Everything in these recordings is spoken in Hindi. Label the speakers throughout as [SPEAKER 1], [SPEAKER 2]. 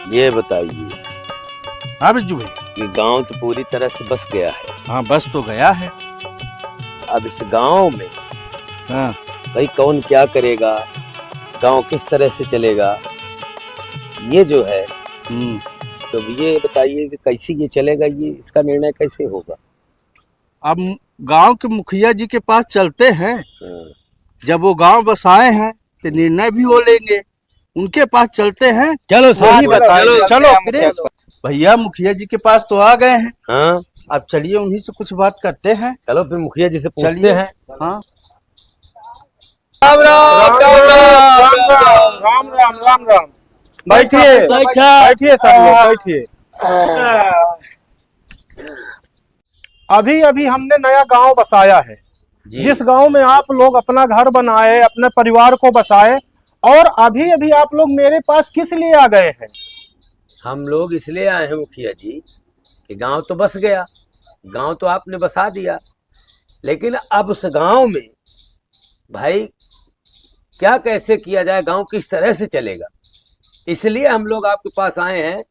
[SPEAKER 1] ये बताइए
[SPEAKER 2] हाँ बिज्जू भाई।
[SPEAKER 1] कि गांव तो पूरी तरह से बस गया है।
[SPEAKER 2] हाँ बस तो गया है।
[SPEAKER 1] अब इस गांव में
[SPEAKER 2] हाँ
[SPEAKER 1] भाई कौन क्या करेगा, गांव किस तरह से चलेगा, ये जो है तो ये बताइए कि कैसे ये चलेगा, ये इसका निर्णय कैसे होगा।
[SPEAKER 2] अब गांव के मुखिया जी के पास चलते हैं।
[SPEAKER 1] हाँ।
[SPEAKER 2] जब वो गांव बसाए हैं तो निर्णय भी वो लेंगे। उनके पास चलते हैं।
[SPEAKER 1] चलो
[SPEAKER 2] वही
[SPEAKER 1] चलो
[SPEAKER 2] बताएंगे। चलो
[SPEAKER 1] मुखिया
[SPEAKER 2] फिर भैया मुखिया जी के पास तो आ गए हैं।
[SPEAKER 1] हाँ
[SPEAKER 2] अब चलिए उन्हीं से कुछ बात करते हैं।
[SPEAKER 1] चलो फिर मुखिया जी से पूछते
[SPEAKER 2] चलिए।
[SPEAKER 1] हैं।
[SPEAKER 2] हाँ
[SPEAKER 1] राम राम राम राम
[SPEAKER 3] राम राम राम राम। बैठिए बैठिए सब लोग बैठिए। अभी अभी हमने नया गांव बसाया है।
[SPEAKER 1] जी।
[SPEAKER 3] जिस गांव में आप लोग अपना घर बनाए, अपने परिवार को बसाए, और अभी अभी आप लोग मेरे पास किस लिए आ गए हैं?
[SPEAKER 1] हम लोग इसलिए आए हैं मुखिया जी कि गांव तो बस गया, गांव तो आपने बसा दिया, लेकिन अब उस गांव में भाई क्या कैसे किया जाए, गांव किस तरह से चलेगा, इसलिए हम लोग आपके पास आए हैं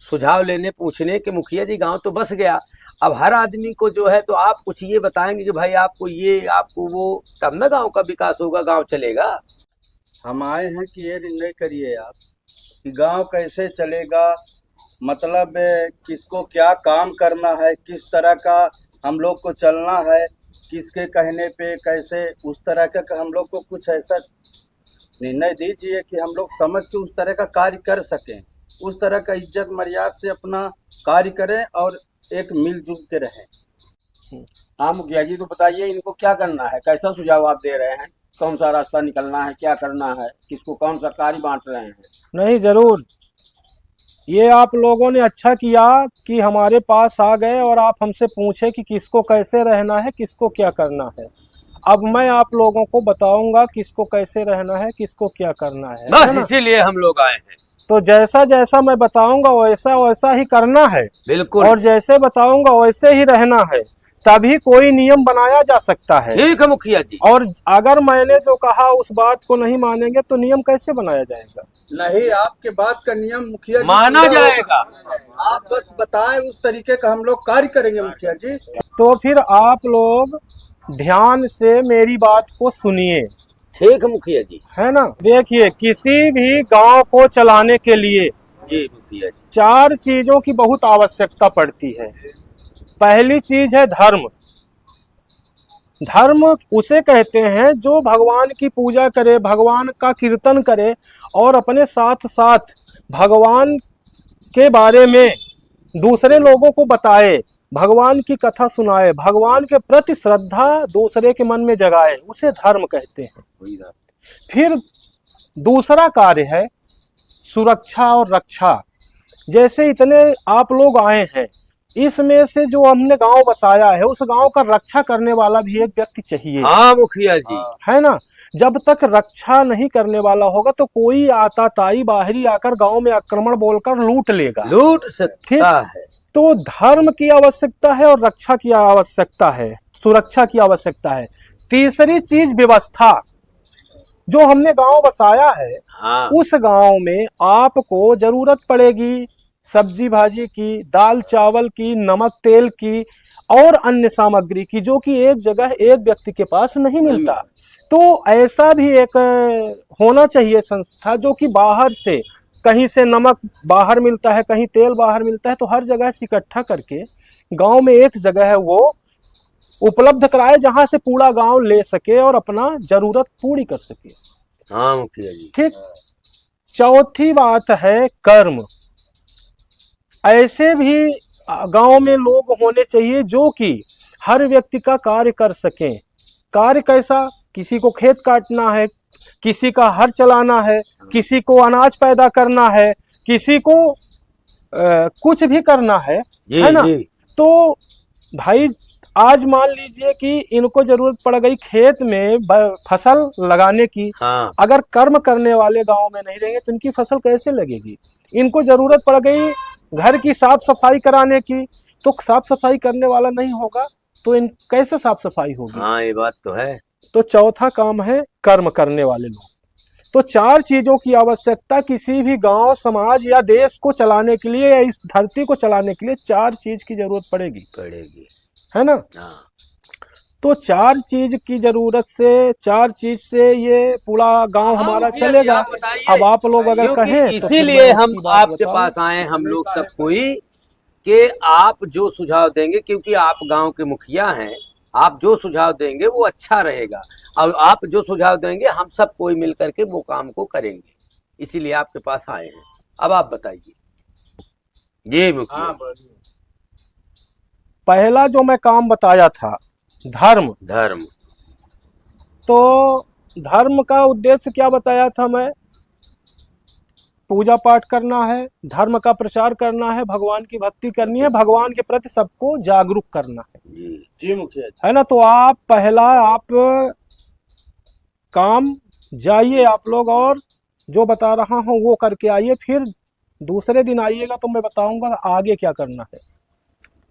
[SPEAKER 1] सुझाव लेने, पूछने कि मुखिया जी गांव तो बस गया, अब हर आदमी को जो है तो आप कुछ ये बताएंगे कि भाई आपको ये आपको वो, तब ना गांव का विकास होगा, गांव चलेगा।
[SPEAKER 2] हम आए हैं कि ये निर्णय करिए आप कि गांव कैसे चलेगा, मतलब किसको क्या काम करना है, किस तरह का हम लोग को चलना है, किसके कहने पे कैसे, उस तरह का हम लोग को कुछ ऐसा निर्णय दीजिए कि हम लोग समझ के उस तरह का कार्य कर सकें, उस तरह का इज्जत मर्यादा से अपना कार्य करें और एक मिलजुल के रहें।
[SPEAKER 4] हाँ मुखिया जी, तो बताइए इनको क्या करना है, कैसा सुझाव आप दे रहे हैं, कौन सा रास्ता निकलना है, क्या करना है, किसको कौन सा कार्य बांट रहे हैं?
[SPEAKER 3] नहीं, जरूर। ये आप लोगों ने अच्छा किया कि हमारे पास आ गए और आप हमसे पूछे कि किसको कैसे रहना है, किसको क्या करना है। अब मैं आप लोगों को बताऊंगा किसको कैसे रहना है, किसको क्या करना है
[SPEAKER 1] बस
[SPEAKER 3] ना?
[SPEAKER 1] इसीलिए हम लोग आए हैं।
[SPEAKER 3] तो जैसा जैसा मैं बताऊंगा वैसा वैसा ही करना है,
[SPEAKER 1] बिल्कुल।
[SPEAKER 3] और जैसे बताऊंगा वैसे ही रहना है, तभी कोई नियम बनाया जा सकता है।
[SPEAKER 1] ठीक है मुखिया जी।
[SPEAKER 3] और अगर मैंने जो कहा उस बात को नहीं मानेंगे तो नियम कैसे बनाया जाएगा?
[SPEAKER 2] नहीं, आपके बात का नियम मुखिया जी
[SPEAKER 1] माना
[SPEAKER 2] पूरा
[SPEAKER 1] जाएगा।
[SPEAKER 2] होगा। आप बस बताएं, उस तरीके का हम लोग कार्य करेंगे मुखिया जी।
[SPEAKER 3] तो फिर आप लोग ध्यान से मेरी बात को सुनिए,
[SPEAKER 1] ठीक है मुखिया जी।
[SPEAKER 3] है ना? देखिए, किसी भी गांव को चलाने के लिए
[SPEAKER 1] जी मुखिया जी।
[SPEAKER 3] 4 चीजों की बहुत आवश्यकता पड़ती है। पहली चीज है धर्म। धर्म उसे कहते हैं जो भगवान की पूजा करे, भगवान का कीर्तन करे, और अपने साथ साथ भगवान के बारे में दूसरे लोगों को बताए, भगवान की कथा सुनाए, भगवान के प्रति श्रद्धा दूसरे के मन में जगाए, उसे धर्म कहते हैं। फिर दूसरा कार्य है सुरक्षा और रक्षा। जैसे इतने आप लोग आए हैं, इसमें से जो हमने गांव बसाया है उस गांव का रक्षा करने वाला भी एक व्यक्ति चाहिए,
[SPEAKER 1] हाँ मुखिया जी।
[SPEAKER 3] है ना? जब तक रक्षा नहीं करने वाला होगा तो कोई आताताई बाहरी आकर गांव में आक्रमण बोलकर लूट लेगा,
[SPEAKER 1] लूट सकता है।
[SPEAKER 3] तो धर्म की आवश्यकता है और रक्षा की आवश्यकता है, सुरक्षा की आवश्यकता है। तीसरी चीज व्यवस्था। जो हमने गांव बसाया है,
[SPEAKER 1] हाँ।
[SPEAKER 3] उस गांव में आपको जरूरत पड़ेगी सब्जी भाजी की, दाल चावल की, नमक तेल की और अन्य सामग्री की, जो कि एक जगह एक व्यक्ति के पास नहीं मिलता। तो ऐसा भी एक होना चाहिए संस्था, जो कि बाहर से, कहीं से नमक बाहर मिलता है, कहीं तेल बाहर मिलता है, तो हर जगह से इकट्ठा करके गांव में एक जगह है वो उपलब्ध कराए, जहां से पूरा गांव ले सके और अपना जरूरत पूरी कर सके।
[SPEAKER 1] हाँ मुखिया जी।
[SPEAKER 3] ठीक। चौथी बात है कर्म। ऐसे भी गांव में लोग होने चाहिए जो कि हर व्यक्ति का कार्य कर सकें। कार्य कैसा? किसी को खेत काटना है, किसी का हर चलाना है, किसी को अनाज पैदा करना है, किसी को कुछ भी करना है ना?
[SPEAKER 1] जी।
[SPEAKER 3] तो भाई आज मान लीजिए कि इनको जरूरत पड़ गई खेत में फसल लगाने की।
[SPEAKER 1] हाँ।
[SPEAKER 3] अगर कर्म करने वाले गांव में नहीं रहेंगे तो इनकी फसल कैसे लगेगी? इनको जरूरत पड़ गई घर की साफ सफाई कराने की, तो साफ सफाई करने वाला नहीं होगा तो इन कैसे साफ सफाई होगी?
[SPEAKER 1] हाँ ये बात तो है।
[SPEAKER 3] तो चौथा काम है कर्म करने वाले लोग। तो 4 चीजों की आवश्यकता किसी भी गांव, समाज या देश को चलाने के लिए, या इस धरती को चलाने के लिए 4 चीज की जरूरत पड़ेगी, है ना।
[SPEAKER 1] हाँ।
[SPEAKER 3] तो 4 चीज की जरूरत से, 4 चीज से ये पूरा गांव
[SPEAKER 1] हाँ,
[SPEAKER 3] हमारा
[SPEAKER 1] मुखिया जी,
[SPEAKER 3] चलेगा।
[SPEAKER 1] आप बताइए।
[SPEAKER 3] अब आप लोग अगर
[SPEAKER 1] क्योंकि
[SPEAKER 3] कहें तो फिर
[SPEAKER 1] इसीलिए
[SPEAKER 3] मैं
[SPEAKER 1] हम
[SPEAKER 3] उसकी बात
[SPEAKER 1] आपके
[SPEAKER 3] बताऊं।
[SPEAKER 1] पास आए, हम लोग सब कोई, कि आप जो सुझाव देंगे, क्योंकि आप गांव के मुखिया हैं, आप जो सुझाव देंगे वो अच्छा रहेगा, और आप जो सुझाव देंगे हम सब कोई मिल करके वो काम को करेंगे, इसीलिए आपके पास आए हैं। अब आप बताइए। जी मुखिया।
[SPEAKER 3] पहला जो मैं काम बताया था, धर्म।
[SPEAKER 1] धर्म।
[SPEAKER 3] तो धर्म का उद्देश्य क्या बताया था मैं? पूजा पाठ करना है, धर्म का प्रचार करना है, भगवान की भक्ति करनी है, भगवान के प्रति सबको जागरूक करना है।
[SPEAKER 2] जी मुखिया जी।
[SPEAKER 3] है ना। तो आप पहला आप काम जाइए आप लोग, और जो बता रहा हूँ वो करके आइए, फिर दूसरे दिन आइएगा तो मैं बताऊंगा आगे क्या करना है।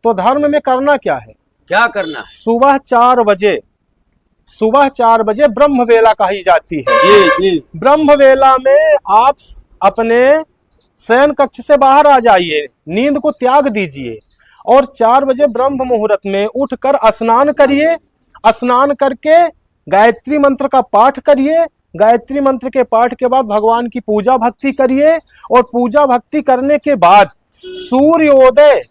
[SPEAKER 3] तो धर्म में करना क्या है?
[SPEAKER 1] क्या करना है?
[SPEAKER 3] सुबह 4 बजे, सुबह 4 बजे ब्रह्म वेला कही जाती है।
[SPEAKER 1] जी जी।
[SPEAKER 3] ब्रह्म वेला में आप अपने शयन कक्ष से बाहर आ जाइए, नींद को त्याग दीजिए, और 4 बजे ब्रह्म मुहूर्त में उठकर स्नान करिए। स्नान करके गायत्री मंत्र का पाठ करिए। गायत्री मंत्र के पाठ के बाद भगवान की पूजा भक्ति करिए, और पूजा भक्ति करने के बाद सूर्योदय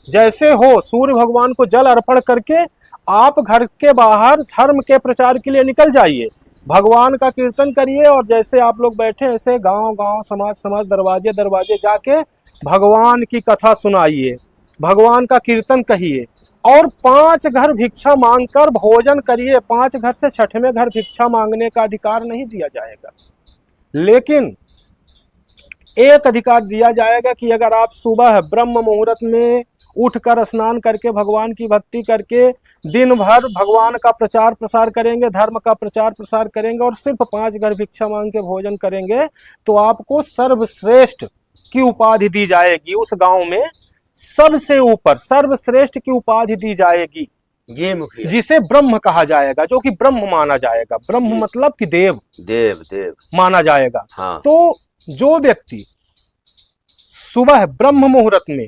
[SPEAKER 3] जैसे हो, सूर्य भगवान को जल अर्पण करके आप घर के बाहर धर्म के प्रचार के लिए निकल जाइए। भगवान का कीर्तन करिए, और जैसे आप लोग बैठे ऐसे गांव गांव, समाज समाज, दरवाजे दरवाजे जाके भगवान की कथा सुनाइए, भगवान का कीर्तन कहिए, और 5 घर भिक्षा मांगकर भोजन करिए। 5 घर से 6वें घर भिक्षा मांगने का अधिकार नहीं दिया जाएगा, लेकिन एक अधिकार दिया जाएगा कि अगर आप सुबह ब्रह्म मुहूर्त में उठकर स्नान करके भगवान की भक्ति करके दिन भर भगवान का प्रचार प्रसार करेंगे, धर्म का प्रचार प्रसार करेंगे, और सिर्फ 5 घर भिक्षा मांग के भोजन करेंगे, तो आपको सर्वश्रेष्ठ की उपाधि दी जाएगी। उस गांव में सबसे ऊपर सर्वश्रेष्ठ की उपाधि दी जाएगी,
[SPEAKER 1] ये मुखिया।
[SPEAKER 3] जिसे ब्रह्म कहा जाएगा, जो कि ब्रह्म माना जाएगा। ब्रह्म मतलब कि देव,
[SPEAKER 1] देव देव
[SPEAKER 3] माना जाएगा।
[SPEAKER 1] हाँ।
[SPEAKER 3] तो जो व्यक्ति सुबह ब्रह्म मुहूर्त में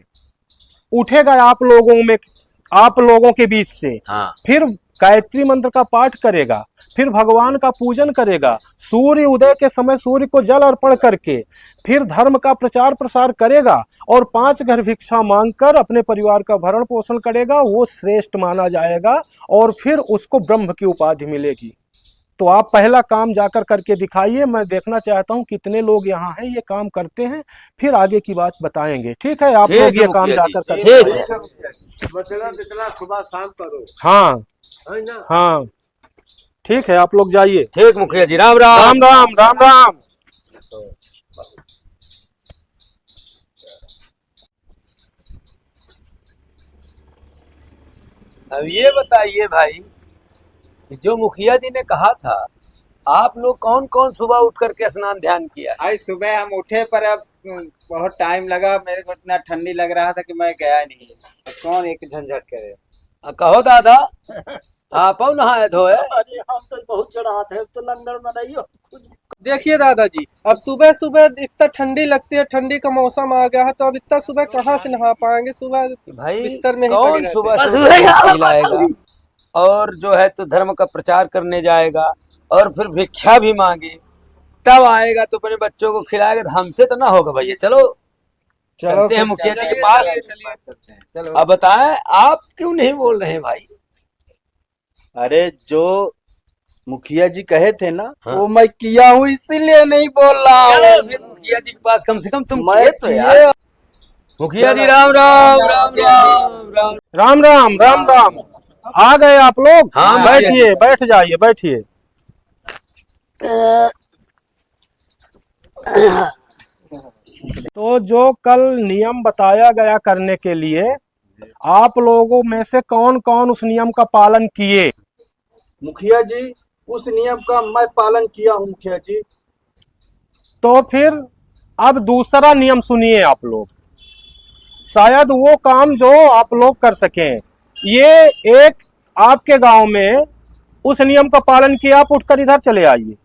[SPEAKER 3] उठेगा आप लोगों के बीच से,
[SPEAKER 1] हाँ।
[SPEAKER 3] फिर गायत्री मंत्र का पाठ करेगा, फिर भगवान का पूजन करेगा, सूर्य उदय के समय सूर्य को जल अर्पण करके फिर धर्म का प्रचार प्रसार करेगा, और 5 घर भिक्षा मांगकर अपने परिवार का भरण पोषण करेगा, वो श्रेष्ठ माना जाएगा, और फिर उसको ब्रह्म की उपाधि मिलेगी। तो आप पहला काम जाकर करके दिखाइए। मैं देखना चाहता हूँ कितने लोग यहाँ हैं ये काम करते हैं, फिर आगे की बात बताएंगे। ठीक है, आप लोग ये काम जाकर करके
[SPEAKER 2] सुबह शाम करो।
[SPEAKER 3] हाँ हाँ, ठीक है, आप लोग जाइए।
[SPEAKER 1] ठीक मुखिया जी। राम राम।
[SPEAKER 3] राम राम राम राम।
[SPEAKER 1] अब ये बताइए भाई, जो मुखिया जी ने कहा था, आप लोग कौन कौन सुबह उठ करके स्नान ध्यान किया?
[SPEAKER 5] आज सुबह हम उठे, पर अब बहुत टाइम लगा, मेरे को इतना ठंडी लग रहा था कि मैं गया नहीं। तो कौन एक झंझट करे।
[SPEAKER 1] कहो दादा, आप नहाए धोए?
[SPEAKER 6] अरे हम तो बहुत चढ़ाते हैं, तो लंदन में नहीं हो। देखिए दादाजी, अब सुबह सुबह इतना ठंडी लगती है, ठंडी का मौसम आ गया है, तो अब इतना सुबह कहाँ से नहा पाएंगे? सुबह
[SPEAKER 1] भाई
[SPEAKER 6] बिस्तर में ही
[SPEAKER 1] कौन
[SPEAKER 6] पड़े
[SPEAKER 1] सुबह
[SPEAKER 6] रहते
[SPEAKER 1] सुबह खिलाएगा, और जो है तो धर्म का प्रचार करने जाएगा, और फिर भिक्षा भी मांगे, तब आएगा तो अपने बच्चों को खिलाएगा। तो हमसे तो ना होगा भैया। चलो चलते हैं मुखिया जी के पास।
[SPEAKER 5] चलो।
[SPEAKER 1] अब बताएं, आप क्यों नहीं बोल रहे हैं भाई?
[SPEAKER 2] अरे जो मुखिया जी कहे थे ना,
[SPEAKER 1] हाँ।
[SPEAKER 2] वो मैं किया हूँ, इसीलिए नहीं बोल रहा हूँ।
[SPEAKER 1] चलो फिर मुखिया जी के पास कम से कम तुम
[SPEAKER 2] मैं
[SPEAKER 1] किए तो यार। मुखिया जी राम राम राम राम राम।
[SPEAKER 3] राम राम राम राम। आ गए आप लोग?
[SPEAKER 1] हाँ,
[SPEAKER 3] बैठिए, बैठ जाइए, बैठिए। तो जो कल नियम बताया गया करने के लिए, आप लोगों में से कौन कौन उस नियम का पालन किए?
[SPEAKER 2] मुखिया जी, उस नियम का मैं पालन किया हूँ मुखिया जी।
[SPEAKER 3] तो फिर अब दूसरा नियम सुनिए आप लोग, शायद वो काम जो आप लोग कर सकें। ये एक आपके गांव में उस नियम का पालन किया, आप उठकर इधर चले आइए।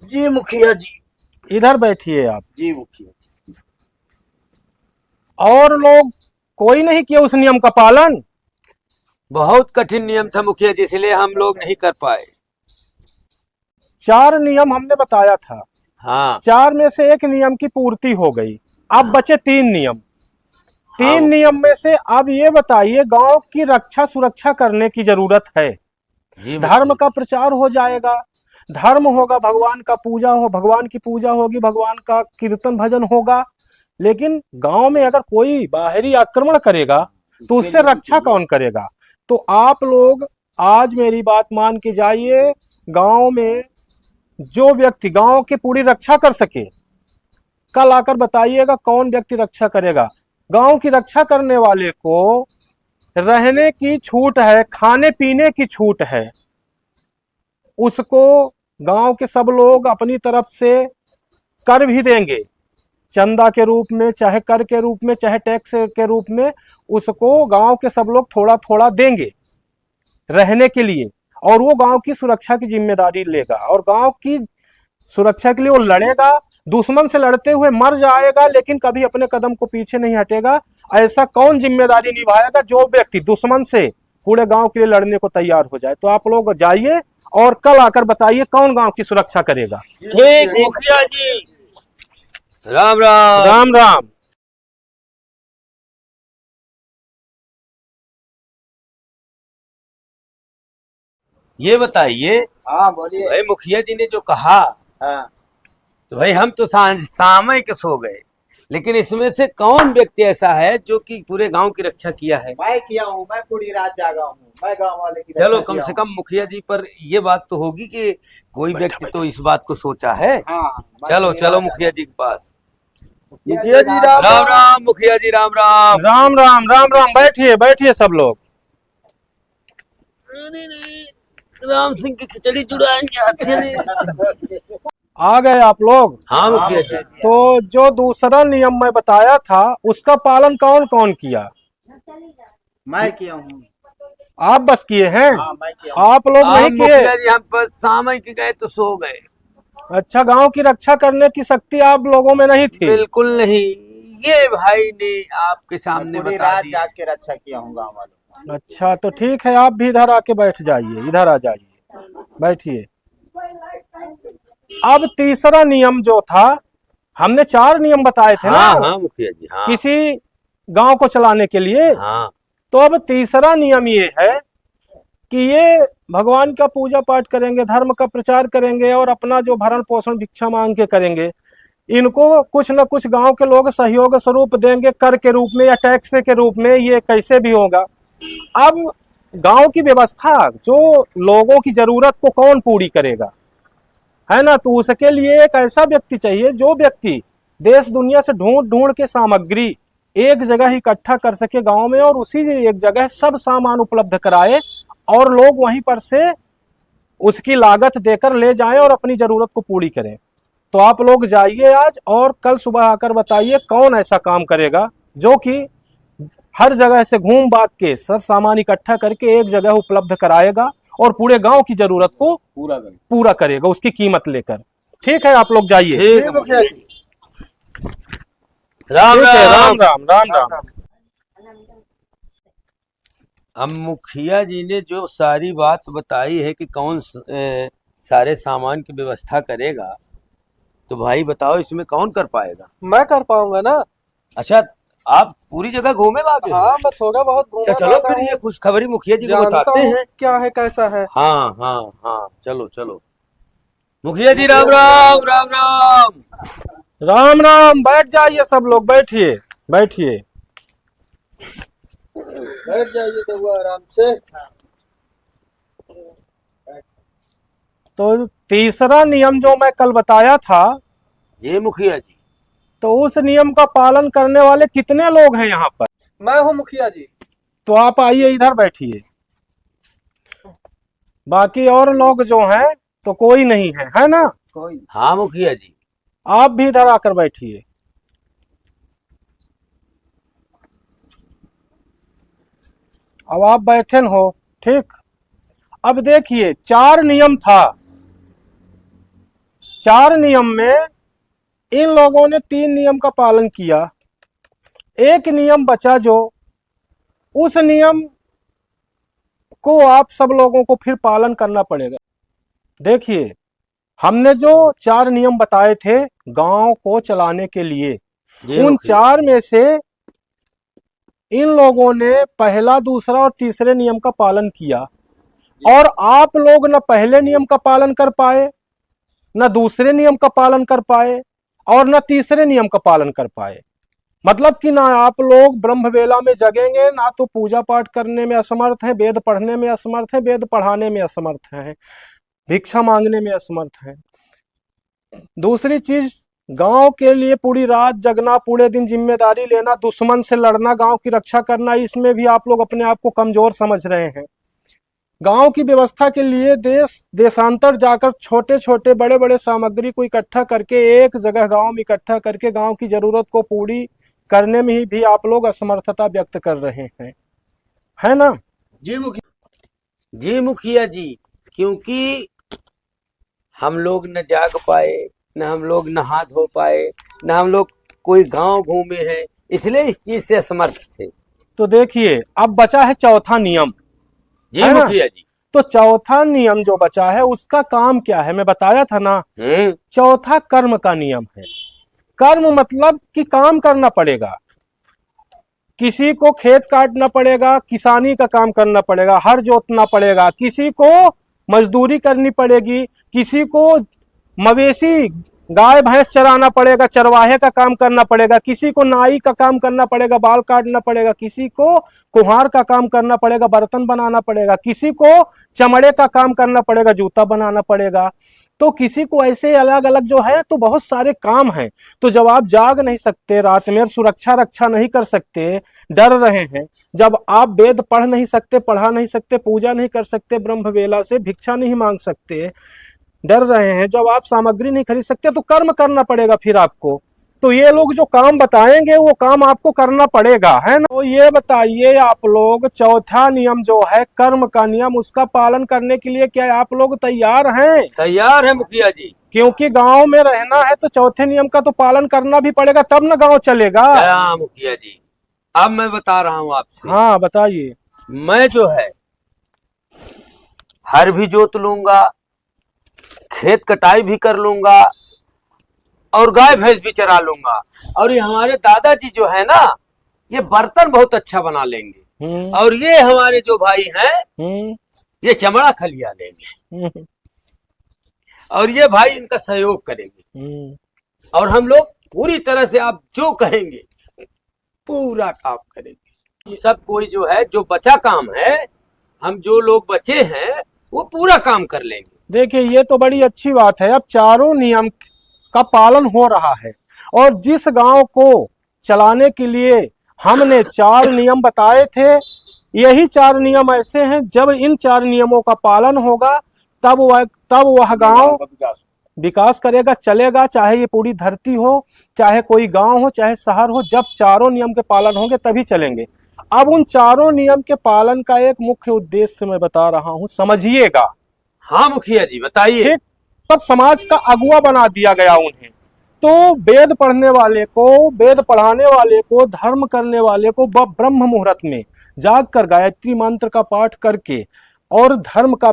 [SPEAKER 5] जी मुखिया जी।
[SPEAKER 3] इधर बैठिए आप।
[SPEAKER 5] जी मुखिया जी।
[SPEAKER 3] और लोग कोई नहीं किया उस नियम का पालन।
[SPEAKER 1] बहुत कठिन नियम था मुखिया जी, इसलिए हम लोग नहीं कर पाए।
[SPEAKER 3] 4 नियम हमने बताया था,
[SPEAKER 1] हाँ
[SPEAKER 3] 4 में से एक नियम की पूर्ति हो गई, अब बचे 3 नियम।
[SPEAKER 1] हाँ
[SPEAKER 3] 3 नियम में से अब ये बताइए, गांव की रक्षा सुरक्षा करने की जरूरत है।
[SPEAKER 1] जी
[SPEAKER 3] धर्म
[SPEAKER 1] मुखिया।
[SPEAKER 3] का प्रचार हो जाएगा, धर्म होगा, भगवान का पूजा हो, भगवान की पूजा होगी, भगवान का कीर्तन भजन होगा। लेकिन गांव में अगर कोई बाहरी आक्रमण करेगा तो उससे रक्षा कौन करेगा? तो आप लोग आज मेरी बात मान के जाइए, गांव में जो व्यक्ति गांव की पूरी रक्षा कर सके, कल आकर बताइएगा कौन व्यक्ति रक्षा करेगा। गांव की रक्षा करने वाले को रहने की छूट है, खाने पीने की छूट है, उसको गांव के सब लोग अपनी तरफ से कर भी देंगे, चंदा के रूप में, चाहे कर के रूप में, चाहे टैक्स के रूप में, उसको गांव के सब लोग थोड़ा थोड़ा देंगे रहने के लिए, और वो गांव की सुरक्षा की जिम्मेदारी लेगा, और गांव की सुरक्षा के लिए वो लड़ेगा, दुश्मन से लड़ते हुए मर जाएगा, लेकिन कभी अपने कदम को पीछे नहीं हटेगा। ऐसा कौन जिम्मेदारी निभाएगा? जो व्यक्ति दुश्मन से पूरे गांव के लिए लड़ने को तैयार हो जाए। तो आप लोग जाइए और कल आकर बताइए कौन गांव की सुरक्षा करेगा।
[SPEAKER 1] ठीक मुखिया जी। राम राम।
[SPEAKER 3] राम राम।
[SPEAKER 1] ये बताइए,
[SPEAKER 5] हाँ बोलिए।
[SPEAKER 1] भाई मुखिया जी ने जो कहा,
[SPEAKER 5] हाँ
[SPEAKER 1] तो भाई हम तो सामयिक सो गए, लेकिन इसमें से कौन व्यक्ति ऐसा है जो कि पूरे गांव की रक्षा किया है?
[SPEAKER 5] मैं किया हूँ, मैं पूरी रात जागा हूँ, मैं गांव वाले की
[SPEAKER 1] चलो
[SPEAKER 5] रक्षा
[SPEAKER 1] कम
[SPEAKER 5] किया
[SPEAKER 1] से
[SPEAKER 5] हूँ।
[SPEAKER 1] कम मुखिया जी पर ये बात तो होगी कि कोई व्यक्ति तो इस बात को सोचा है।
[SPEAKER 5] हाँ मैं
[SPEAKER 1] चलो
[SPEAKER 5] पूरी
[SPEAKER 1] चलो
[SPEAKER 5] रात
[SPEAKER 1] मुखिया जी के पास।
[SPEAKER 5] मुखिया जी राम
[SPEAKER 1] राम राम मुखिया जी, राम राम।
[SPEAKER 3] राम राम। राम राम। बैठिए बैठिए सब लोग।
[SPEAKER 1] राम सिंह की खिचड़ी जुड़ाएंगे हाथ से नहीं।
[SPEAKER 3] आ गए आप लोग।
[SPEAKER 1] हाँ मुखिया जी।
[SPEAKER 3] तो जो दूसरा नियम मैं बताया था उसका पालन कौन कौन किया?
[SPEAKER 5] मैं किया हूँ।
[SPEAKER 3] आप बस किए हैं,
[SPEAKER 5] हाँ मैं किया हूँ।
[SPEAKER 3] आप लोग नहीं किए?
[SPEAKER 1] मुखिया जी हम पर सामयिक गए तो सो गए।
[SPEAKER 3] अच्छा, गांव की रक्षा करने की शक्ति आप लोगों में नहीं थी?
[SPEAKER 1] बिल्कुल नहीं, ये भाई ने आपके
[SPEAKER 5] मैं
[SPEAKER 1] सामने
[SPEAKER 5] पूरी
[SPEAKER 1] बता
[SPEAKER 5] रात
[SPEAKER 1] दी।
[SPEAKER 5] जाग के रक्षा किया हूँ गाँव वालों की।
[SPEAKER 3] अच्छा तो ठीक है, आप भी इधर आके बैठ जाइए, इधर आ जाइए, बैठिए। अब तीसरा नियम जो था, हमने 4 नियम बताए थे ना
[SPEAKER 1] हाँ हाँ मुखिया जी। हाँ
[SPEAKER 3] किसी गांव को चलाने के लिए।
[SPEAKER 1] हाँ।
[SPEAKER 3] तो अब तीसरा नियम ये है कि ये भगवान का पूजा पाठ करेंगे, धर्म का प्रचार करेंगे, और अपना जो भरण पोषण भिक्षा मांग के करेंगे, इनको कुछ न कुछ गांव के लोग सहयोग स्वरूप देंगे, कर के रूप में या टैक्स के रूप में, ये कैसे भी होगा। अब गांव की व्यवस्था, जो लोगों की जरूरत को कौन पूरी करेगा, है ना? तो उसके लिए एक ऐसा व्यक्ति चाहिए जो व्यक्ति देश दुनिया से ढूंढ ढूंढ के सामग्री एक जगह इकट्ठा कर सके गांव में, और उसी एक जगह सब सामान उपलब्ध कराए, और लोग वहीं पर से उसकी लागत देकर ले जाएं और अपनी जरूरत को पूरी करें। तो आप लोग जाइए आज, और कल सुबह आकर बताइए कौन ऐसा काम करेगा जो कि हर जगह से घूम भाग के सब सामान इकट्ठा करके एक जगह उपलब्ध कराएगा और पूरे गांव की जरूरत को पूरा करेगा उसकी कीमत लेकर। ठीक है, आप लोग जाइए।
[SPEAKER 1] ठीक है
[SPEAKER 5] मुखिया जी।
[SPEAKER 1] राम
[SPEAKER 3] ठीक है,
[SPEAKER 1] राम।
[SPEAKER 3] राम राम। राम राम।
[SPEAKER 1] अब मुखिया जी ने जो सारी बात बताई है कि कौन सारे सामान की व्यवस्था करेगा, तो भाई बताओ इसमें कौन कर पाएगा?
[SPEAKER 6] मैं कर पाऊंगा ना।
[SPEAKER 1] अच्छा, आप पूरी जगह घूमे भागे हो?
[SPEAKER 6] हाँ मैं थोड़ा बहुत घूमा
[SPEAKER 1] तो चलो
[SPEAKER 6] भागा
[SPEAKER 1] फिर
[SPEAKER 6] हूँ,
[SPEAKER 1] ये खुशखबरी मुखिया जी को
[SPEAKER 6] जानता
[SPEAKER 1] बताते
[SPEAKER 6] हूँ
[SPEAKER 1] हैं।
[SPEAKER 6] क्या है कैसा है।
[SPEAKER 1] हाँ हाँ हाँ, चलो चलो। मुखिया जी राम राम, राम राम।
[SPEAKER 3] राम राम। बैठ जाइए सब लोग, बैठिए बैठिए।
[SPEAKER 5] बैठ जाइए तो वो आराम से।
[SPEAKER 3] तो तीसरा नियम जो मैं कल बताया था,
[SPEAKER 1] ये मुखिया जी।
[SPEAKER 3] तो उस नियम का पालन करने वाले कितने लोग हैं यहाँ पर?
[SPEAKER 6] मैं हूँ मुखिया जी।
[SPEAKER 3] तो आप आइए, इधर बैठिए। बाकी और लोग जो हैं तो कोई नहीं है ना?
[SPEAKER 5] कोई
[SPEAKER 1] हाँ मुखिया जी।
[SPEAKER 3] आप भी इधर आकर बैठिए। अब आप बैठे हो, ठीक। अब देखिए, 4 नियम था, 4 नियम में इन लोगों ने 3 नियम का पालन किया, एक नियम बचा जो उस नियम को आप सब लोगों को फिर पालन करना पड़ेगा। देखिए, हमने जो 4 नियम बताए थे गांव को चलाने के लिए,
[SPEAKER 1] जी
[SPEAKER 3] उन
[SPEAKER 1] मुखिया।
[SPEAKER 3] 4 में से इन लोगों ने पहला, दूसरा और तीसरे नियम का पालन किया, और आप लोग न पहले नियम का पालन कर पाए, न दूसरे नियम का पालन कर पाए, और न तीसरे नियम का पालन कर पाए। मतलब कि ना आप लोग ब्रह्म वेला में जगेंगे, ना तो पूजा पाठ करने में असमर्थ हैं, वेद पढ़ने में असमर्थ हैं, वेद पढ़ाने में असमर्थ हैं, भिक्षा मांगने में असमर्थ हैं। दूसरी चीज, गांव के लिए पूरी रात जगना, पूरे दिन जिम्मेदारी लेना, दुश्मन से लड़ना, गांव की रक्षा करना, इसमें भी आप लोग अपने आप को कमजोर समझ रहे हैं। गांव की व्यवस्था के लिए देशांतर जाकर छोटे छोटे बड़े बड़े सामग्री को इकट्ठा करके एक जगह गांव में इकट्ठा करके गांव की जरूरत को पूरी करने में ही भी आप लोग असमर्थता व्यक्त कर रहे हैं, है ना?
[SPEAKER 4] जी मुखिया।
[SPEAKER 1] जी मुखिया जी, क्योंकि हम लोग न जाग पाए, न हम लोग नहा धो पाए, न हम लोग कोई गांव घूमे हैं, इसलिए इस चीज से असमर्थ थे।
[SPEAKER 3] तो देखिए, अब बचा है चौथा नियम।
[SPEAKER 1] जी
[SPEAKER 3] है ना?
[SPEAKER 1] मुखिया जी।
[SPEAKER 3] तो चौथा नियम जो बचा है उसका काम क्या है, मैं बताया था ना।
[SPEAKER 1] हम्म।
[SPEAKER 3] चौथा कर्म का नियम है। कर्म मतलब कि काम करना पड़ेगा, किसी को खेत काटना पड़ेगा, किसानी का काम करना पड़ेगा, हर जोतना पड़ेगा, किसी को मजदूरी करनी पड़ेगी, किसी को मवेशी गाय भैंस चराना पड़ेगा, चरवाहे का काम करना पड़ेगा, किसी को नाई का काम करना पड़ेगा, बाल काटना पड़ेगा, किसी को कुम्हार का काम करना पड़ेगा, बर्तन बनाना पड़ेगा, किसी को चमड़े का काम करना पड़ेगा, जूता बनाना पड़ेगा। तो किसी को ऐसे अलग अलग जो है, तो बहुत सारे काम हैं। तो जब आप जाग नहीं सकते रात में, सुरक्षा रक्षा नहीं कर सकते, डर रहे हैं, जब आप वेद पढ़ नहीं सकते, पढ़ा नहीं सकते, पूजा नहीं कर सकते, ब्रह्म वेला से भिक्षा नहीं मांग सकते, डर रहे हैं, जब आप सामग्री नहीं खरीद सकते, तो कर्म करना पड़ेगा फिर आपको। तो ये लोग जो काम बताएंगे वो काम आपको करना पड़ेगा, है ना? तो ये बताइए आप लोग, चौथा नियम जो है कर्म का नियम, उसका पालन करने के लिए क्या आप लोग तैयार हैं?
[SPEAKER 1] तैयार है मुखिया जी।
[SPEAKER 3] क्योंकि गांव में रहना है तो चौथे नियम का तो पालन करना भी पड़ेगा, तब ना गांव चलेगा।
[SPEAKER 1] हाँ मुखिया जी, अब मैं बता रहा हूँ आपसे।
[SPEAKER 3] हाँ बताइए।
[SPEAKER 1] मैं जो है हर भी जोत लूंगा, खेत कटाई भी कर लूंगा, और गाय भैंस भी चरा लूंगा, और ये हमारे दादाजी जो है ना, ये बर्तन बहुत अच्छा बना लेंगे, और ये हमारे जो भाई हैं ये चमड़ा खलिया लेंगे, और ये भाई इनका सहयोग करेंगे, और हम लोग पूरी तरह से आप जो कहेंगे पूरा काम करेंगे। सब कोई जो है, जो बचा काम है, हम जो लोग बचे हैं वो पूरा काम कर लेंगे।
[SPEAKER 3] देखिए, ये तो बड़ी अच्छी बात है। अब चारों नियम का पालन हो रहा है, और जिस गांव को चलाने के लिए हमने 4 नियम बताए थे, यही 4 नियम ऐसे हैं, जब इन 4 नियमों का पालन होगा तब वह गांव विकास करेगा, चलेगा। चाहे ये पूरी धरती हो, चाहे कोई गांव हो, चाहे शहर हो, जब चारों नियम के पालन होंगे तभी चलेंगे। अब उन चारों नियम के पालन का एक मुख्य उद्देश्य मैं बता रहा हूं, समझिएगा।
[SPEAKER 1] हाँ मुखिया जी बताइए।
[SPEAKER 3] ठीक, तब समाज का अगुवा बना दिया गया उन्हें। तो वेद पढ़ने वाले को, वेद पढ़ाने वाले को, धर्म करने वाले को ब्रह्म मुहूर्त में जाग कर गायत्री मंत्र का पाठ करके और धर्म का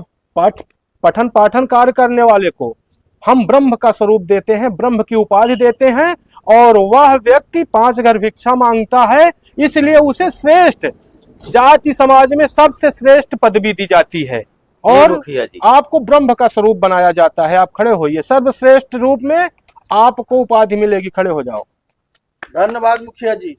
[SPEAKER 3] पठन पाठन कार्य करने वाले को हम ब्रह्म का स्वरूप देते हैं, ब्रह्म की उपाधि देते हैं, और वह व्यक्ति 5 घर भिक्षा मांगता है, इसलिए उसे श्रेष्ठ जाति समाज में सबसे श्रेष्ठ पदवी दी जाती है, और आपको ब्रह्म का स्वरूप बनाया जाता है। आप खड़े होइए, सर्वश्रेष्ठ रूप में आपको उपाधि मिलेगी, खड़े हो जाओ।
[SPEAKER 2] धन्यवाद मुखिया जी।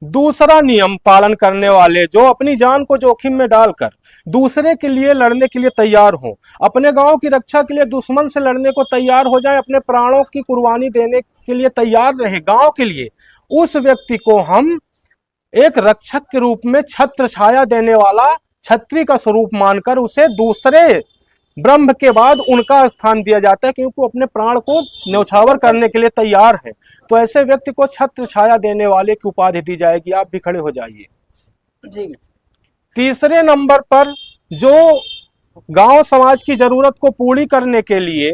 [SPEAKER 3] दूसरा नियम पालन करने वाले जो अपनी जान को जोखिम में डालकर दूसरे के लिए लड़ने के लिए तैयार हों, अपने गांव की रक्षा के लिए दुश्मन से लड़ने को तैयार हो जाएं, अपने प्राणों की कुर्बानी देने के लिए तैयार रहे गांव के लिए, उस व्यक्ति को हम एक रक्षक के रूप में छत्र छाया देने वाला छत्री का स्वरूप मानकर उसे दूसरे ब्रह्म के बाद उनका स्थान दिया जाता है, क्योंकि वो अपने प्राण को न्यौछावर करने के लिए तैयार है। तो ऐसे व्यक्ति को छत्र छाया देने वाले की उपाधि दी जाएगी। आप भी खड़े हो जाइए
[SPEAKER 4] जी।
[SPEAKER 3] तीसरे नंबर पर जो गांव समाज की जरूरत को पूरी करने के लिए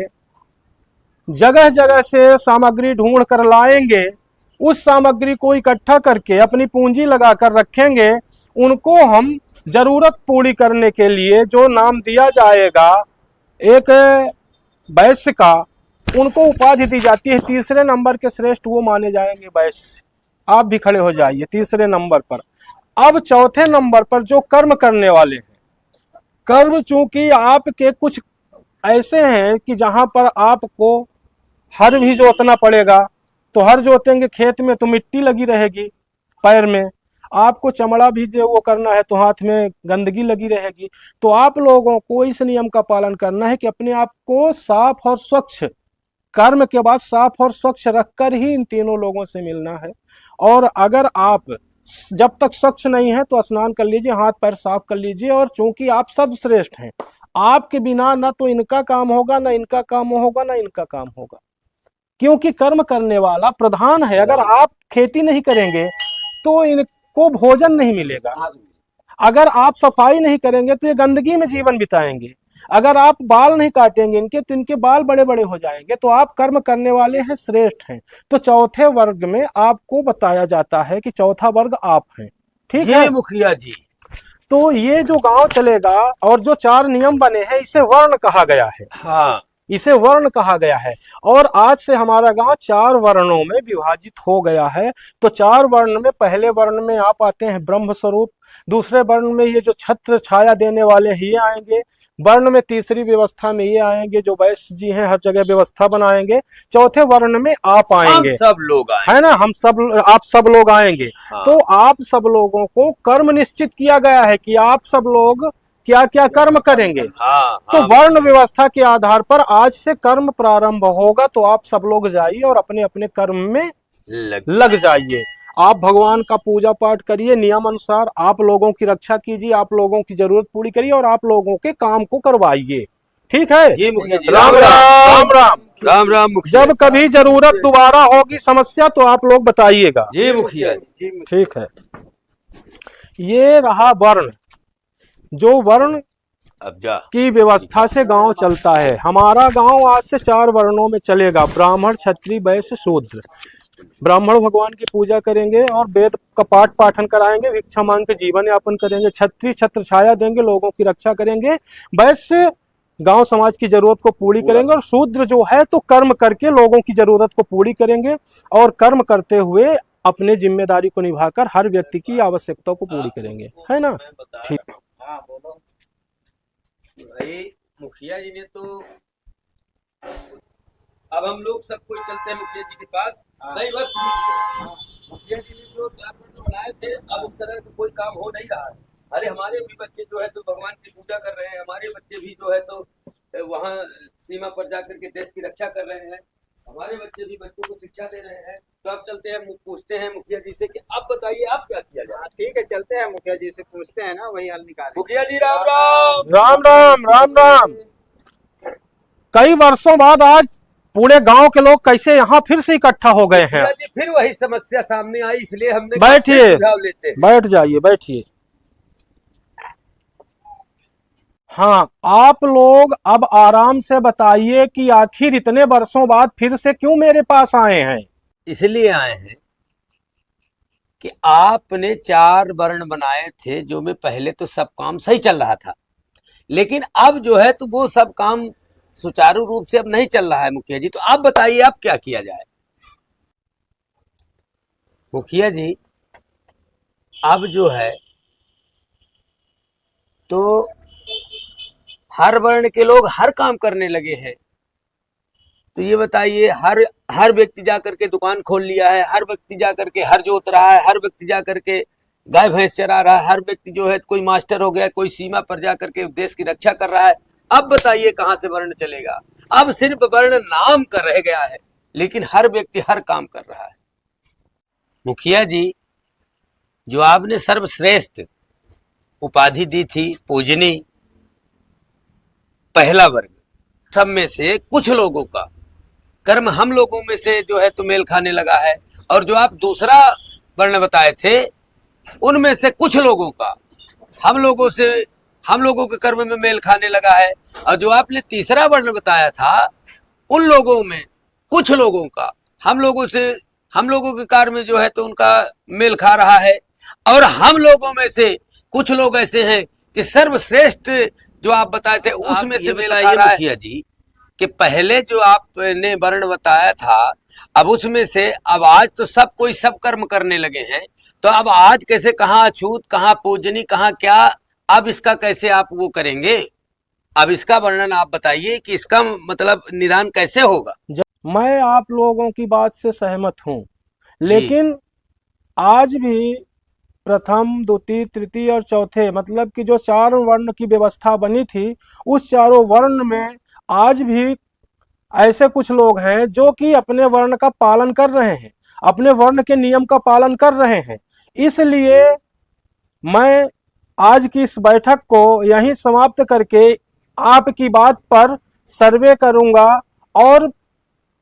[SPEAKER 3] जगह जगह से सामग्री ढूंढ कर लाएंगे, उस सामग्री को इकट्ठा करके अपनी पूंजी लगाकर रखेंगे, उनको हम जरूरत पूरी करने के लिए जो नाम दिया जाएगा एक वैश्य का, उनको उपाधि दी जाती है। तीसरे नंबर के श्रेष्ठ वो माने जाएंगे वैश्य। आप भी खड़े हो जाइए तीसरे नंबर पर। अब चौथे नंबर पर जो कर्म करने वाले हैं, कर्म चूंकि आपके कुछ ऐसे हैं कि जहां पर आपको हर भी जोतना पड़ेगा, तो हर जोतेंगे खेत में तो मिट्टी लगी रहेगी पैर में, आपको चमड़ा भी जो वो करना है तो हाथ में गंदगी लगी रहेगी। तो आप लोगों को इस नियम का पालन करना है कि अपने आप को साफ और स्वच्छ, कर्म के बाद साफ और स्वच्छ रखकर ही इन तीनों लोगों से मिलना है। और अगर आप जब तक स्वच्छ नहीं है तो स्नान कर लीजिए, हाथ पैर साफ कर लीजिए। और चूंकि आप सब श्रेष्ठ हैं, आपके बिना ना तो इनका काम होगा, ना इनका काम होगा, ना इनका काम होगा, क्योंकि कर्म करने वाला प्रधान है। अगर आप खेती नहीं करेंगे तो इनको भोजन नहीं मिलेगा। अगर आप सफाई नहीं करेंगे तो ये गंदगी में जीवन बिताएंगे। अगर आप बाल नहीं काटेंगे इनके तो इनके बाल बड़े बड़े हो जाएंगे। तो आप कर्म करने वाले हैं, श्रेष्ठ हैं। तो चौथे वर्ग में आपको बताया जाता है कि चौथा वर्ग आप हैं। ठीक है
[SPEAKER 1] मुखिया जी।
[SPEAKER 3] तो ये जो गांव चलेगा और जो 4 नियम बने हैं, इसे वर्ण कहा गया है।
[SPEAKER 1] हाँ,
[SPEAKER 3] इसे वर्ण कहा गया है। और आज से हमारा गांव 4 वर्णों में विभाजित हो गया है। तो 4 वर्ण में पहले वर्ण में आप आते हैं ब्रह्म स्वरूप, दूसरे वर्ण में ये जो छत्र छाया देने वाले हैं ये आएंगे, वर्ण में तीसरी व्यवस्था में ये आएंगे जो वैश्य जी हैं, हर जगह व्यवस्था बनाएंगे, चौथे वर्ण में आप आएंगे,
[SPEAKER 1] हम सब लोग आएंगे,
[SPEAKER 3] है ना, हम सब, आप सब लोग आएंगे।
[SPEAKER 1] हाँ।
[SPEAKER 3] तो आप सब लोगों को कर्म निश्चित किया गया है कि आप सब लोग क्या क्या कर्म करेंगे।
[SPEAKER 1] हाँ,
[SPEAKER 3] तो
[SPEAKER 1] हाँ,
[SPEAKER 3] वर्ण व्यवस्था के आधार पर आज से कर्म प्रारंभ होगा। तो आप सब लोग जाइए और अपने अपने कर्म में लग जाइए। आप भगवान का पूजा पाठ करिए नियम अनुसार, आप लोगों की रक्षा कीजिए, आप लोगों की जरूरत पूरी करिए और आप लोगों के काम को करवाइए। ठीक है
[SPEAKER 1] जी मुखिया जी।
[SPEAKER 3] राम राम राम
[SPEAKER 1] राम राम मुखिया।
[SPEAKER 3] जब कभी जरूरत दोबारा होगी समस्या तो आप लोग बताइएगा।
[SPEAKER 1] जी मुखिया जी।
[SPEAKER 3] ठीक है, ये रहा वर्ण। जो वर्ण
[SPEAKER 1] अब जा
[SPEAKER 3] की व्यवस्था से गांव चलता है। हमारा गांव आज से 4 वर्णों में चलेगा, ब्राह्मण, क्षत्रिय, वैश्य, शूद्र। ब्राह्मण भगवान की पूजा करेंगे और वेद का पाठ पाठन कराएंगे, भिक्षा मांग के जीवन यापन करेंगे। क्षत्रिय छत्र छाया देंगे, लोगों की रक्षा करेंगे। वैश्य गांव समाज की जरूरत को पूरी करेंगे। और शूद्र जो है तो कर्म करके लोगों की जरूरत को पूरी करेंगे और कर्म करते हुए अपने जिम्मेदारी को निभाकर हर व्यक्ति की आवश्यकता को पूरी करेंगे, है ना। ठीक,
[SPEAKER 5] हाँ बोलो।
[SPEAKER 1] भाई मुखिया जी ने तो, अब हम लोग सब कोई चलते हैं मुखिया जी के पास। कई वर्ष मुखिया जी ने जो बनाए थे, अब उस तरह का कोई काम हो नहीं रहा है। अरे हमारे भी बच्चे जो है तो भगवान की पूजा कर रहे हैं, हमारे बच्चे भी जो है तो वहाँ सीमा पर जाकर के देश की रक्षा कर रहे हैं, हमारे बच्चे भी बच्चों को शिक्षा दे रहे हैं। तो अब चलते हैं, पूछते हैं मुखिया जी से कि आप बताइए आप क्या किया जाए।
[SPEAKER 5] ठीक है, चलते हैं मुखिया जी से पूछते हैं ना, वही हल निकालेंगे।
[SPEAKER 1] मुखिया जी राम राम।
[SPEAKER 3] राम राम राम राम। कई वर्षों बाद आज पूरे गांव के लोग कैसे यहाँ फिर से इकट्ठा हो गए हैं।
[SPEAKER 1] मुखिया जी फिर वही समस्या सामने आई, इसलिए हमने
[SPEAKER 3] बैठिए,
[SPEAKER 1] सुझाव लेते हैं।
[SPEAKER 3] बैठ जाइए, बैठिए। हाँ, आप लोग अब आराम से बताइए कि आखिर इतने वर्षों बाद फिर से क्यों मेरे पास आए हैं।
[SPEAKER 1] इसलिए आए हैं कि आपने 4 वर्ण बनाए थे, जो में पहले तो सब काम सही चल रहा था, लेकिन अब जो है तो वो सब काम सुचारू रूप से अब नहीं चल रहा है। मुखिया जी तो आप बताइए अब क्या किया जाए। मुखिया जी अब जो है तो हर वर्ण के लोग हर काम करने लगे हैं। तो ये बताइए, हर व्यक्ति जाकर के दुकान खोल लिया है, हर व्यक्ति जाकर के हर जोत रहा है, हर व्यक्ति जाकर के गाय भैंस चरा रहा है, हर व्यक्ति जो है कोई मास्टर हो गया, कोई सीमा पर जाकर के देश की रक्षा कर रहा है। अब बताइए कहां से वर्ण चलेगा। अब सिर्फ वर्ण नाम का रह गया है, लेकिन हर व्यक्ति हर काम कर रहा है। मुखिया जी जो आपने सर्वश्रेष्ठ उपाधि दी थी, पूजनी, पहला वर्ग, सब में से कुछ लोगों का कर्म हम लोगों में से जो है तो मेल खाने लगा है, और जो आप दूसरा वर्ण बताए थे उनमें से कुछ लोगों का हम लोगों के कर्म में मेल खाने लगा है, और जो आपने तीसरा वर्ण बताया था उन लोगों में कुछ लोगों का हम लोगों के कार्य में जो है तो उनका मेल खा रहा है, और हम लोगों में से कुछ लोग ऐसे हैं कि सर्वश्रेष्ठ जो आप बताए थे उसमें से मेल खा रहा है। मुखिया जी कि पहले जो आपने वर्ण बताया था, अब उसमें से अब आज तो सब कोई सब कर्म करने लगे हैं, तो अब आज कैसे, कहाँ अछूत, कहाँ पूजनी, कहाँ क्या, अब इसका कैसे आप वो करेंगे? अब इसका वर्णन आप बताइए कि इसका मतलब निदान कैसे होगा।
[SPEAKER 3] मैं आप लोगों की बात से सहमत हूँ, लेकिन आज भी प्रथम, द्वितीय, तृतीय और चौथे मतलब कि जो 4 वर्ण की व्यवस्था बनी थी, उस चारों वर्ण में आज भी ऐसे कुछ लोग हैं जो कि अपने वर्ण का पालन कर रहे हैं, अपने वर्ण के नियम का पालन कर रहे हैं। इसलिए मैं आज की इस बैठक को यहीं समाप्त करके आपकी बात पर सर्वे करूंगा और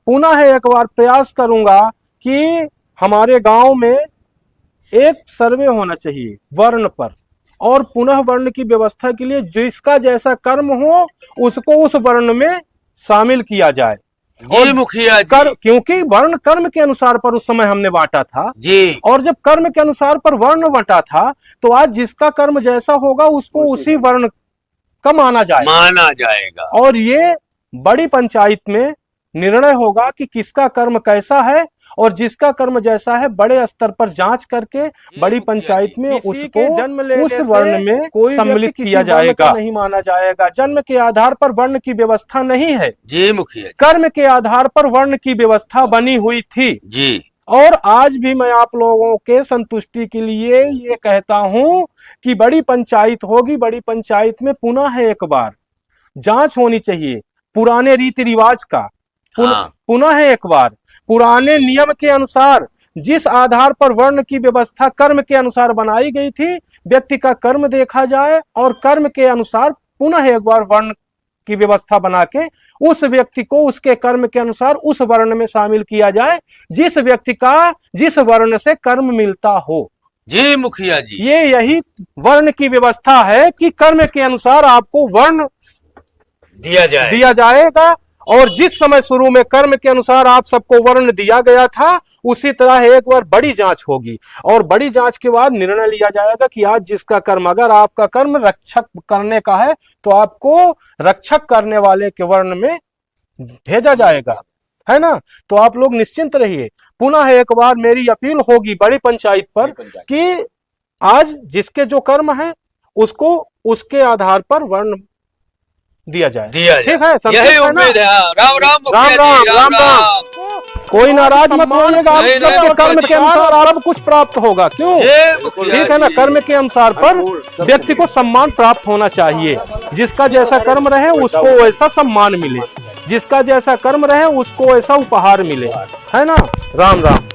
[SPEAKER 3] पुनः एक बार प्रयास करूंगा कि हमारे गांव में एक सर्वे होना चाहिए वर्ण पर, और पुनः वर्ण की व्यवस्था के लिए जिसका जैसा कर्म हो उसको उस वर्ण में शामिल किया जाए।
[SPEAKER 1] जी मुखिया जी,
[SPEAKER 3] क्योंकि वर्ण कर्म के अनुसार पर उस समय हमने बांटा था
[SPEAKER 1] जी,
[SPEAKER 3] और जब कर्म के अनुसार पर वर्ण बांटा था तो आज जिसका कर्म जैसा होगा उसको उसी वर्ण का माना
[SPEAKER 1] जाएगा।
[SPEAKER 3] और ये बड़ी पंचायत में निर्णय होगा कि किसका कर्म कैसा है, और जिसका कर्म जैसा है बड़े स्तर पर जांच करके बड़ी पंचायत में उसको उस वर्ण में कोई सम्मिलित किया जाएगा, नहीं माना जाएगा। जन्म के आधार पर वर्ण की व्यवस्था नहीं है
[SPEAKER 1] जी मुखिया,
[SPEAKER 3] कर्म के आधार पर वर्ण की व्यवस्था बनी हुई थी
[SPEAKER 1] जी।
[SPEAKER 3] और आज भी मैं आप लोगों के संतुष्टि के लिए ये कहता हूं कि बड़ी पंचायत होगी, बड़ी पंचायत में पुनः एक बार जांच होनी चाहिए पुराने रीति रिवाज का, पुनः एक बार पुराने नियम के अनुसार जिस आधार पर वर्ण की व्यवस्था कर्म के अनुसार बनाई गई थी, व्यक्ति का कर्म देखा जाए और कर्म के अनुसार पुनः एक बार वर्ण की व्यवस्था बना के उस व्यक्ति को उसके कर्म के अनुसार उस वर्ण में शामिल किया जाए जिस व्यक्ति का जिस वर्ण से कर्म मिलता हो।
[SPEAKER 1] जी मुखिया जी,
[SPEAKER 3] ये यही वर्ण की व्यवस्था है कि कर्म के अनुसार आपको वर्ण दिया जाएगा, और जिस समय शुरू में कर्म के अनुसार आप सबको वर्ण दिया गया था उसी तरह एक बार बड़ी जांच होगी और बड़ी जांच के बाद निर्णय लिया जाएगा कि आज जिसका कर्म, अगर आपका कर्म रक्षक करने का है तो आपको रक्षक करने वाले के वर्ण में भेजा जाएगा, है ना। तो आप लोग निश्चिंत रहिए। पुनः एक बार मेरी अपील होगी बड़ी पंचायत पर कि आज जिसके जो कर्म है उसको उसके आधार पर वर्ण दिया जाए। ठीक है,
[SPEAKER 1] यही उम्मीद है। राम राम
[SPEAKER 3] राम राम राम राम। कोई नाराज मत होइएगा, आप सबके कर्म के अनुसार सब कुछ प्राप्त होगा। क्यों? ठीक है ना, कर्म के अनुसार पर व्यक्ति को सम्मान प्राप्त होना चाहिए। जिसका जैसा कर्म रहे उसको वैसा सम्मान मिले, जिसका जैसा कर्म रहे उसको ऐसा उपहार मिले, है ना। राम राम।